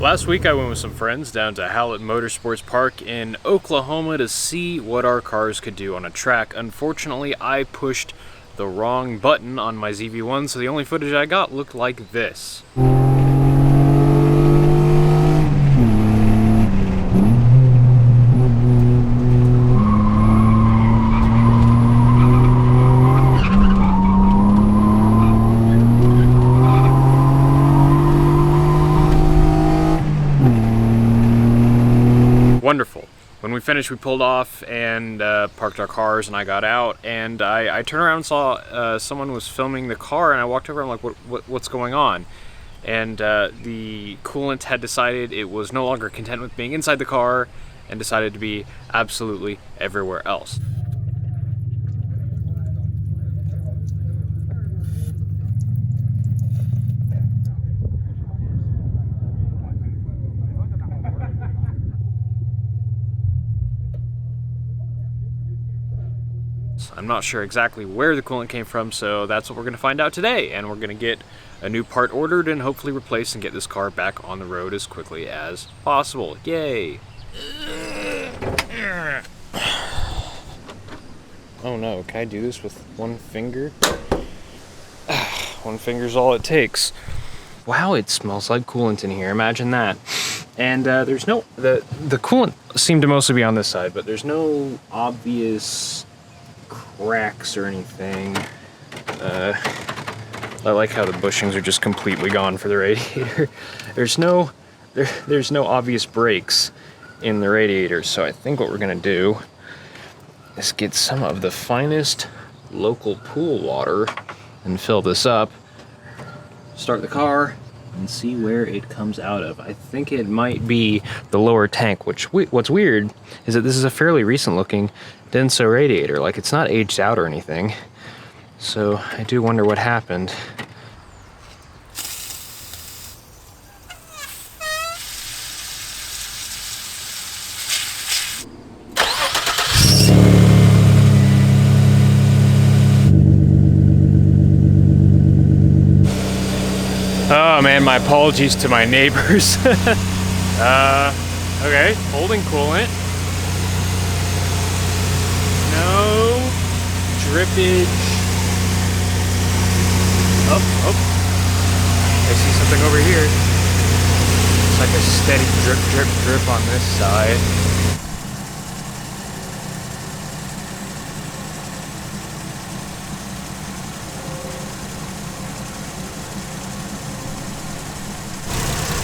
Last week I went with some friends down to Howlett Motorsports Park in Oklahoma to see what our cars could do on a track. Unfortunately, I pushed the wrong button on my ZV1, so the only footage I got looked like this. Wonderful. When we finished, we pulled off and parked our cars, and I got out, and I turned around and saw someone was filming the car, and I walked over and I'm like, what's going on? And the coolant had decided it was no longer content with being inside the car and decided to be absolutely everywhere else. I'm not sure exactly where the coolant came from, so that's what we're going to find out today. And we're going to get a new part ordered and hopefully replaced and get this car back on the road as quickly as possible. Yay! Oh no, can I do this with one finger? One finger's all it takes. Wow, it smells like coolant in here, imagine that. And there's no, the coolant seemed to mostly be on this side, but there's no obvious cracks or anything. I like how the bushings are just completely gone for the radiator. There's no obvious breaks in the radiator, so I think what we're gonna do is get some of the finest local pool water and fill this up, start the car, and see where it comes out of. I think it might be the lower tank, what's weird is that this is a fairly recent looking Denso radiator. Like, it's not aged out or anything. So I do wonder what happened. Oh man, my apologies to my neighbors. Okay, holding coolant. No drippage. Oh, I see something over here. It's like a steady drip, drip, drip on this side.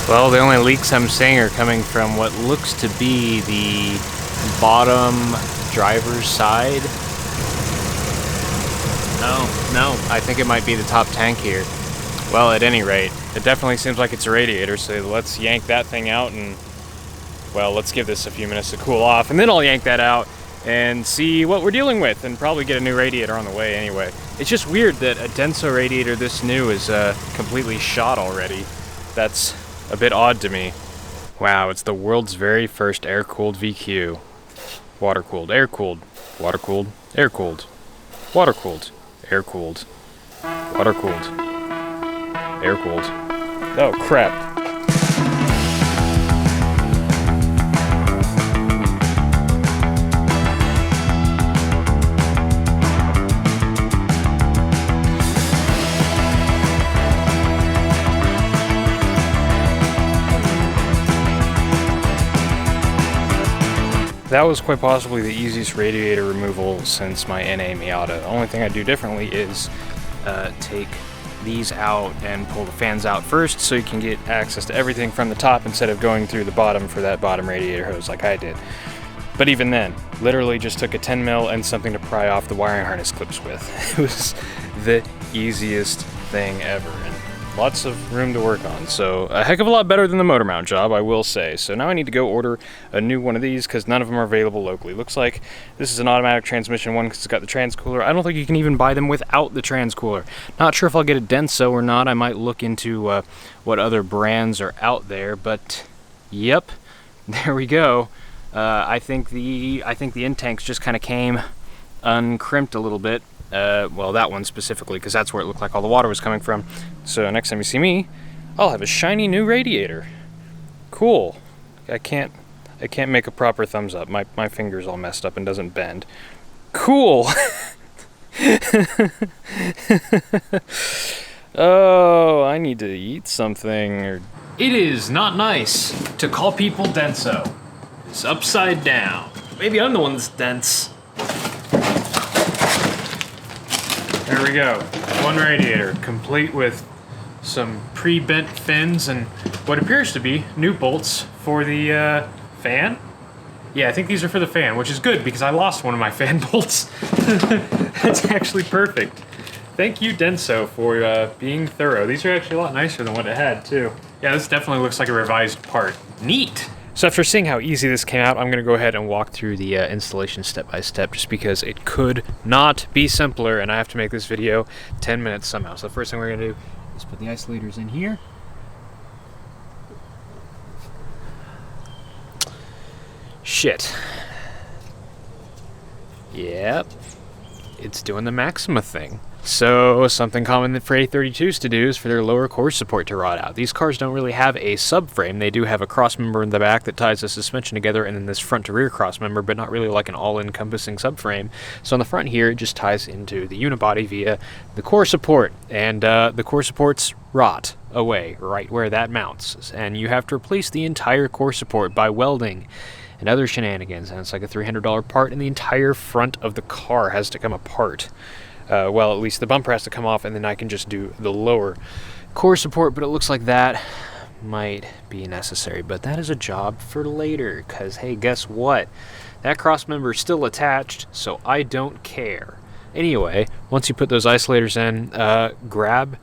Well, the only leaks I'm seeing are coming from what looks to be the bottom driver's side. No, I think it might be the top tank here. Well, at any rate, it definitely seems like it's a radiator, so let's yank that thing out and, well, let's give this a few minutes to cool off, and then I'll yank that out and see what we're dealing with, and probably get a new radiator on the way anyway. It's just weird that a Denso radiator this new is completely shot already. That's a bit odd to me. Wow, it's the world's very first air-cooled VQ. Water-cooled, air-cooled, water-cooled, air-cooled, water-cooled, air-cooled, water-cooled, air-cooled. Oh, crap. That was quite possibly the easiest radiator removal since my NA Miata. The only thing I do differently is take these out and pull the fans out first so you can get access to everything from the top instead of going through the bottom for that bottom radiator hose like I did. But even then, literally just took a 10 mil and something to pry off the wiring harness clips with. It was the easiest thing ever. And lots of room to work on, so a heck of a lot better than the motor mount job, I will say. So now I need to go order a new one of these because none of them are available locally. Looks like this is an automatic transmission one because it's got the transcooler. I don't think you can even buy them without the transcooler. Not sure if I'll get a Denso or not. I might look into what other brands are out there, but yep, there we go. I think the end tanks just kind of came uncrimped a little bit. Well, that one specifically, because that's where it looked like all the water was coming from. So next time you see me, I'll have a shiny new radiator. Cool. I can't make a proper thumbs up. My finger's all messed up and doesn't bend. Cool. Oh, I need to eat something. It is not nice to call people denso. It's upside down. Maybe I'm the one that's dense. There we go. One radiator, complete with some pre-bent fins and what appears to be new bolts for the fan. Yeah, I think these are for the fan, which is good because I lost one of my fan bolts. That's actually perfect. Thank you, Denso, for being thorough. These are actually a lot nicer than what it had, too. Yeah, this definitely looks like a revised part. Neat! So after seeing how easy this came out, I'm going to go ahead and walk through the installation step by step just because it could not be simpler and I have to make this video 10 minutes somehow. So the first thing we're going to do is put the isolators in here. Shit. Yep. It's doing the Maxima thing. So something common for A32s to do is for their lower core support to rot out. These cars don't really have a subframe. They do have a cross member in the back that ties the suspension together and then this front to rear cross member, but not really like an all-encompassing subframe. So on the front here, it just ties into the unibody via the core support, and the core supports rot away right where that mounts. And you have to replace the entire core support by welding and other shenanigans, and it's like a $300 part, and the entire front of the car has to come apart. Well, at least the bumper has to come off, and then I can just do the lower core support, but it looks like that might be necessary. But that is a job for later, because, hey, guess what? That cross member is still attached, so I don't care. Anyway, once you put those isolators in, grab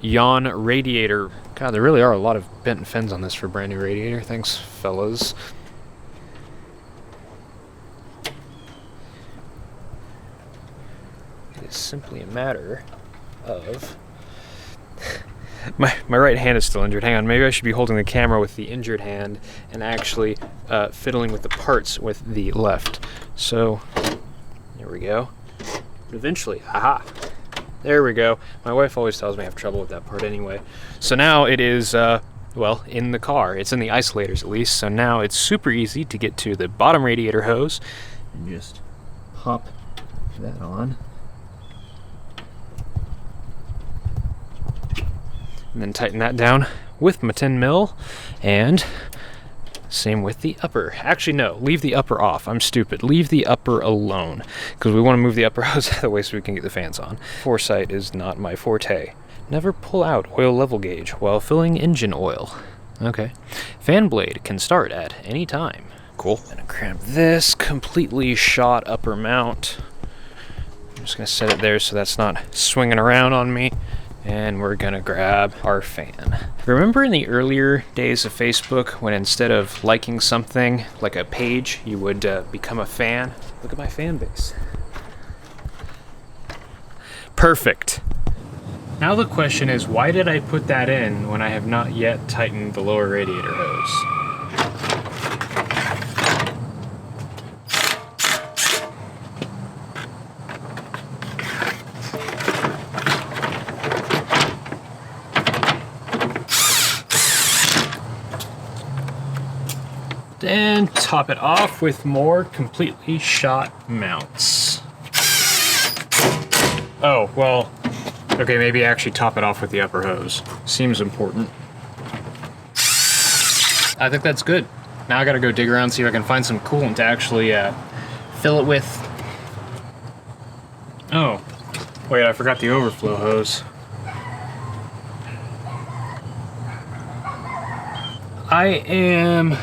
yon radiator. God, there really are a lot of bent fins on this for a brand new radiator. Thanks, fellas. It's simply a matter of my right hand is still injured. Hang on, maybe I should be holding the camera with the injured hand and actually fiddling with the parts with the left. So there we go. But eventually, aha, there we go. My wife always tells me I have trouble with that part anyway. So now it is well, in the car. It's in the isolators at least. So now it's super easy to get to the bottom radiator hose and just pop that on. And then tighten that down with my 10 mil, and same with the upper. Actually, no, leave the upper off. I'm stupid. Leave the upper alone, because we want to move the upper hose out of the way so we can get the fans on. Foresight is not my forte. Never pull out oil level gauge while filling engine oil. Okay. Fan blade can start at any time. Cool. I'm gonna cramp this completely shot upper mount. I'm just gonna set it there so that's not swinging around on me. And we're gonna grab our fan. Remember in the earlier days of Facebook when instead of liking something like a page, you would become a fan? Look at my fan base. Perfect. Now the question is, why did I put that in when I have not yet tightened the lower radiator hose? And top it off with more completely shot mounts. Oh, well, okay, maybe actually top it off with the upper hose. Seems important. I think that's good. Now I gotta go dig around, see if I can find some coolant to actually fill it with. Oh, wait, I forgot the overflow hose. I am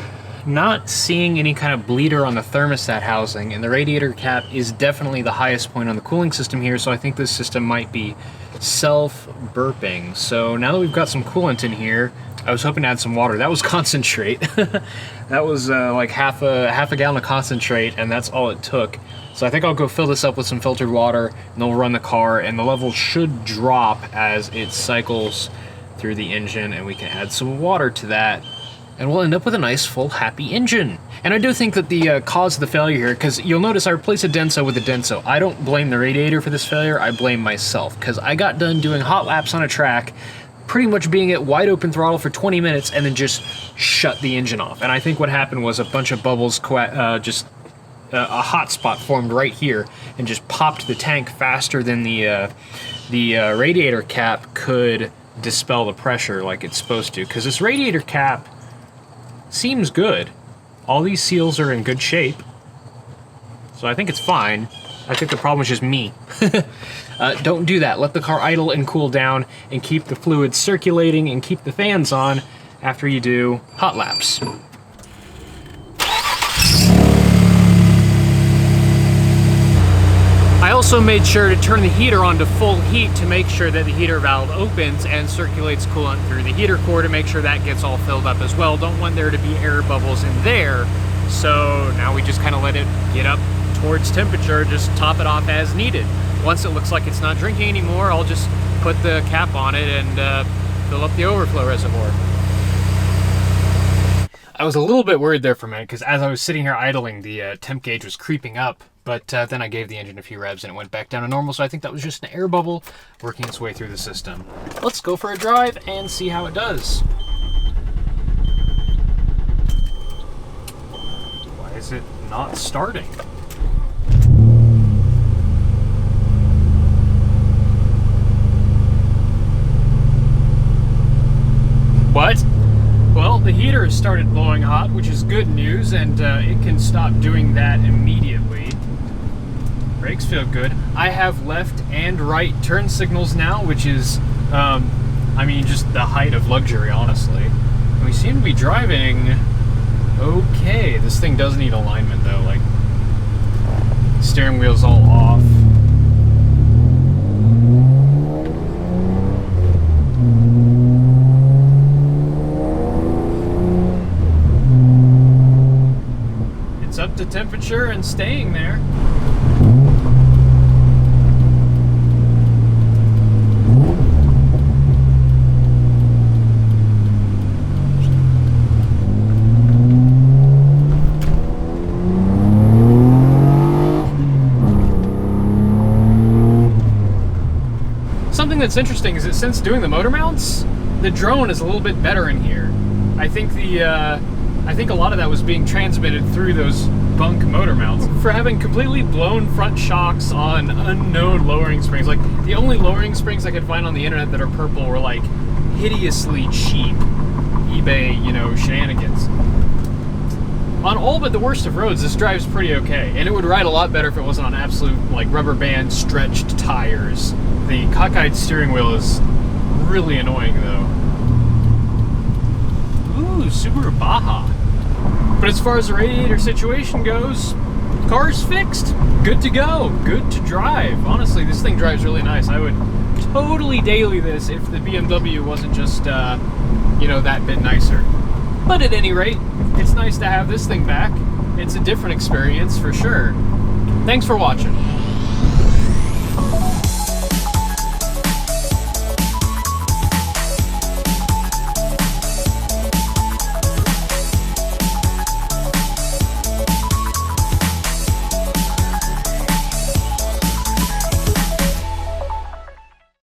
not seeing any kind of bleeder on the thermostat housing, and the radiator cap is definitely the highest point on the cooling system here, so I think this system might be self-burping. So now that we've got some coolant in here, I was hoping to add some water. That was concentrate. That was like half a gallon of concentrate, and that's all it took. So I think I'll go fill this up with some filtered water, and then we'll run the car, and the level should drop as it cycles through the engine, and we can add some water to that. And we'll end up with a nice, full, happy engine. And I do think that the cause of the failure here, because you'll notice I replaced a Denso with a Denso. I don't blame the radiator for this failure, I blame myself, because I got done doing hot laps on a track pretty much being at wide open throttle for 20 minutes and then just shut the engine off. And I think what happened was a bunch of bubbles, a hot spot formed right here and just popped the tank faster than the radiator cap could dispel the pressure like it's supposed to. Because this radiator cap seems good. All these seals are in good shape. So I think it's fine. I think the problem is just me. Don't do that. Let the car idle and cool down and keep the fluid circulating and keep the fans on after you do hot laps. I also made sure to turn the heater on to full heat to make sure that the heater valve opens and circulates coolant through the heater core to make sure that gets all filled up as well. Don't want there to be air bubbles in there. So now we just kind of let it get up towards temperature, just top it off as needed. Once it looks like it's not drinking anymore, I'll just put the cap on it and fill up the overflow reservoir. I was a little bit worried there for a minute because as I was sitting here idling, the temp gauge was creeping up, but then I gave the engine a few revs and it went back down to normal, so I think that was just an air bubble working its way through the system. Let's go for a drive and see how it does. Why is it not starting? What? Well, the heater has started blowing hot, which is good news, and it can stop doing that immediately. Brakes feel good. I have left and right turn signals now, which is, I mean, just the height of luxury, honestly. And we seem to be driving okay. This thing does need alignment, though. Like, steering wheel's all off. Up to temperature and staying there. Something that's interesting is that since doing the motor mounts, the drone is a little bit better in here. I think a lot of that was being transmitted through those bunk motor mounts. For having completely blown front shocks on unknown lowering springs, like the only lowering springs I could find on the internet that are purple were like hideously cheap eBay, you know, shenanigans. On all but the worst of roads, this drives pretty okay, and it would ride a lot better if it wasn't on absolute like rubber band stretched tires. The cockeyed steering wheel is really annoying though. Ooh, Subaru Baja. But as far as the radiator situation goes, car's fixed. Good to go. Good to drive. Honestly, this thing drives really nice. I would totally daily this if the BMW wasn't just, you know, that bit nicer. But at any rate, it's nice to have this thing back. It's a different experience for sure. Thanks for watching.